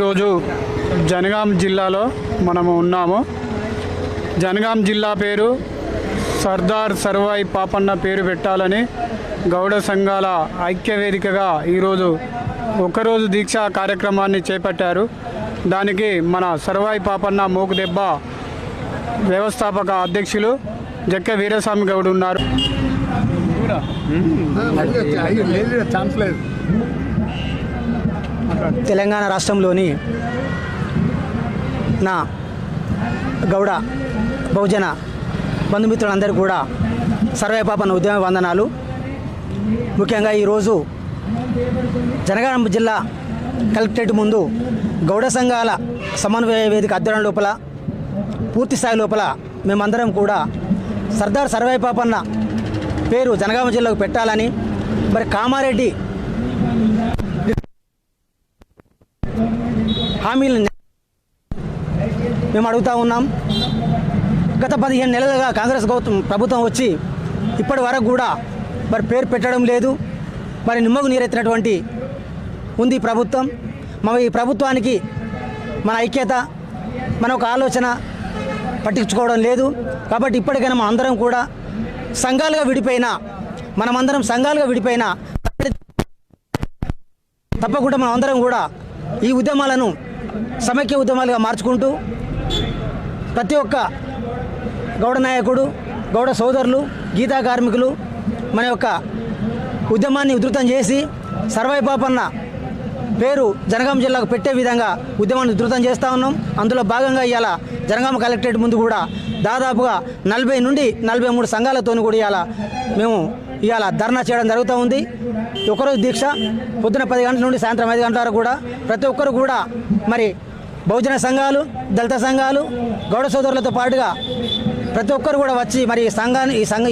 ఈరోజు జనగాం జిల్లాలో మనము ఉన్నాము. జనగాం జిల్లా పేరు సర్దార్ సర్వాయి పాపన్న పేరు పెట్టాలని గౌడ సంఘాల ఐక్యవేదికగా ఈరోజు ఒకరోజు దీక్ష కార్యక్రమాన్ని చేపట్టారు. దానికి మన సర్వాయి పాపన్న మోకుదెబ్బ వ్యవస్థాపక అధ్యక్షులు జక్క వీరస్వామి గౌడ్ ఉన్నారు. తెలంగాణ రాష్ట్రంలోని నా గౌడ బహుజన బంధుమిత్రులందరూ కూడా సర్వాయి పాపన్న ఉద్యమ వందనాలు. ముఖ్యంగా ఈరోజు జనగాం జిల్లా కలెక్టరేట్ ముందు గౌడ సంఘాల సమన్వయ వేదిక అధ్యయనం లోపల పూర్తి స్థాయి లోపల మేమందరం కూడా సర్దార్ సర్వాయి పాపన్న పేరు జనగామ జిల్లాకు పెట్టాలని, మరి కామారెడ్డి హామీలు మేము అడుగుతూ ఉన్నాం. గత 15 నెలలుగా కాంగ్రెస్ ప్రభుత్వం వచ్చి ఇప్పటి వరకు కూడా మరి పేరు పెట్టడం లేదు. మరి నిమ్మకు నీరెత్తినటువంటి ఉంది ప్రభుత్వం. మరి ఈ ప్రభుత్వానికి మన ఐక్యత, మన ఒక ఆలోచన పట్టించుకోవడం లేదు. కాబట్టి ఇప్పటికైనా మనం అందరం కూడా మనమందరం సంఘాలుగా విడిపోయినా తప్పకుండా మనం అందరం కూడా ఈ ఉద్యమాలను సమైక్య ఉద్యమాలుగా మార్చుకుంటూ ప్రతి ఒక్క గౌడ నాయకుడు, గౌడ సోదరులు, గీతా కార్మికులు మన యొక్క ఉద్యమాన్ని ఉధృతం చేసి సర్వాయి పాపన్న పేరు జనగాం జిల్లాకు పెట్టే విధంగా ఉద్యమాన్ని ఉధృతం చేస్తూ ఉన్నాం. అందులో భాగంగా ఇవాళ జనగాం కలెక్టరేట్ ముందు కూడా దాదాపుగా 40 నుండి 43 సంఘాలతో కూడా ఇవాళ ధర్నా చేయడం జరుగుతూ ఉంది. ఒకరోజు దీక్ష పొద్దున 10 గంటల నుండి సాయంత్రం 5 గంటల వరకు కూడా ప్రతి ఒక్కరు కూడా మరి బహుజన సంఘాలు, దళిత సంఘాలు, గౌడ సోదరులతో పాటుగా ప్రతి ఒక్కరు కూడా వచ్చి మరి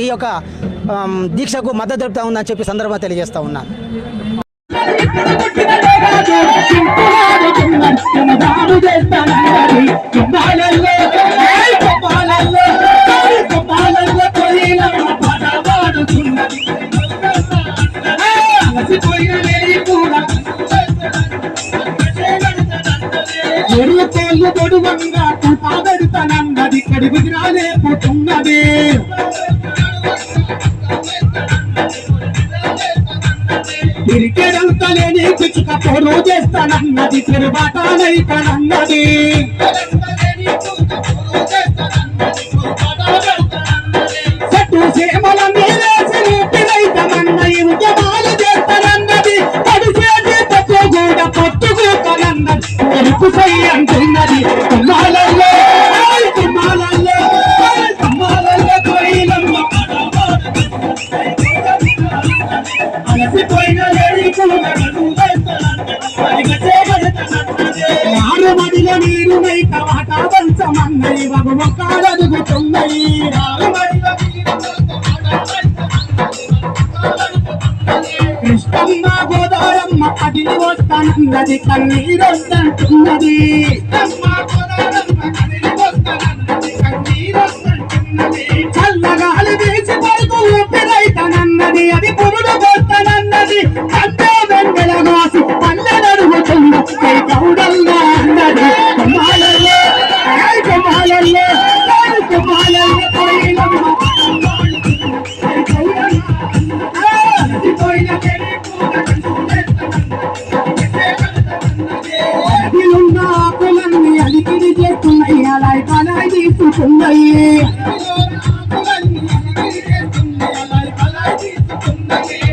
ఈ యొక్క దీక్షకు మద్దతు తెలుపుతూ ఉందని చెప్పి సందర్భంగా తెలియజేస్తూ ఉన్నాను. ఎరుకోళ్ళు పొడువంగా పాదడుతానన్నది కడుగుకి రాలేపోతున్నది. ఇరికెడంతలేని పిచ్చుక పొరు చేస్తానన్నది తిరుబాటానైతానన్నది. చెట్టు చేమలన్నీ వేసి ఊపిరైతానన్నది. ఉద్యమాలు చేస్తానన్నది. పడిచేసి తప్పు కూడా పొత్తుకోతానన్నది. ఎరుపు సై అంటున్నది. తుమ్మాలల్లో తుమ్మాలల్లో తుమ్మాలల్లో కోయిలమ్మ అలసిపోయిన ఆరుమడిలో నీరు నైత వాట వంచమన్నది. బాబు మొక్కలు అదుగుతున్నాయి. కృష్ణమ్మ గోదారమ్మ కదిలి వస్తానన్నది. కన్నీరు వస్తుంటున్నది. చల్లగాలి వీసి పడుతూ ఊపిరైతానన్నది. అది పురుడు పోస్తానన్నది. అంతే వెంగళ వాసి పల్లె నడుగుతుంది. గౌడల్లా అన్నది. కుమాలల్లో కుమాలల్లో కుమాలల్లో కోయిలమ్మ ఆకులన్నీ అలికిడి చేస్తున్నాయి. అలా పలాయి తీసుకున్నాయి.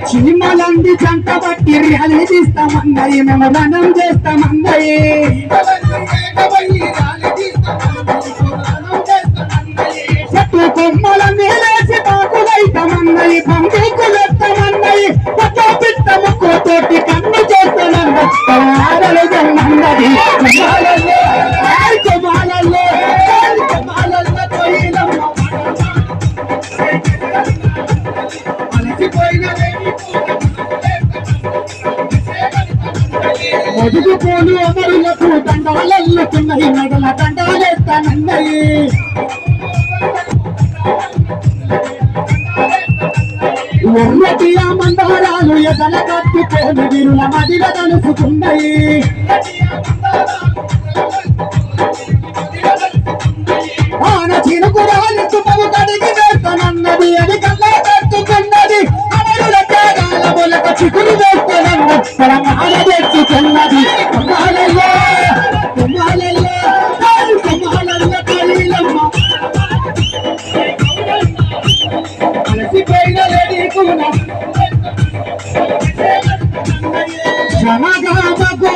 చీమలంది చంకబట్టి ర్యాలీ తీస్తామన్నాయి. మేము రణం చేస్తామన్నాయి. చెట్టు కొమ్మలన్నీ లేచి పాకులైతామన్నాయి. పండుకులెత్తామన్నాయి. కొత్త పిట్ట ముక్కుతోటి కన్ను చేస్తానన్నది. ఒదుగుపోలు అమరులకు దండాలల్లుతున్నాయి. మెడల దండాలేస్తానన్నాయి. ఎర్రటియ మందారాలు ఎదల కట్టుకొని విరుల మదిల తలుసుకున్నాయి ఆన చినుకురాలు చుట్టము కడిగి వేస్తానన్నది అది కళ్ళ కట్టుకున్నది అమరుల త్యాగాల మొలక చిగురు వేస్తానన్నది తెలంగాణ తెచ్చుకున్నది కుమ్మాలయ్యో కుమ్మాలయ్యో కుమ్మాలయ్య కలీలమ్మ అలసిపోయిన లేడీకున జనగామకు